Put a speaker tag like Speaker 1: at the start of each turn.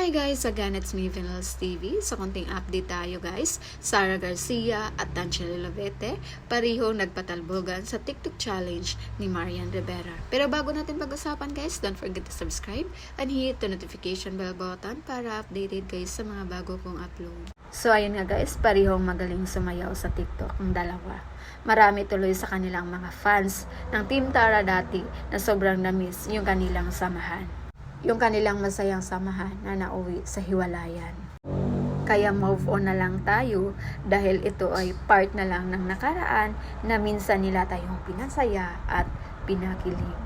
Speaker 1: Hi guys! Again, it's me, Vinals TV. Sa konting update tayo guys. Sara Garcia at Angelo Lovete parihong nagpatalbogan sa TikTok challenge ni Marian Rivera. Pero bago natin pag-usapan guys, don't forget to subscribe and hit the notification bell button para updated guys sa mga bago kong upload. So ayun nga guys, parihong magaling sumayaw sa TikTok ang dalawa. Marami tuloy sa kanilang mga fans ng Team Tara dati na sobrang na-miss yung kanilang samahan. Yung kanilang masayang samahan na nauwi sa hiwalayan. Kaya move on na lang tayo dahil ito ay part na lang ng nakaraan na minsan nila tayong pinasaya at pinakilig.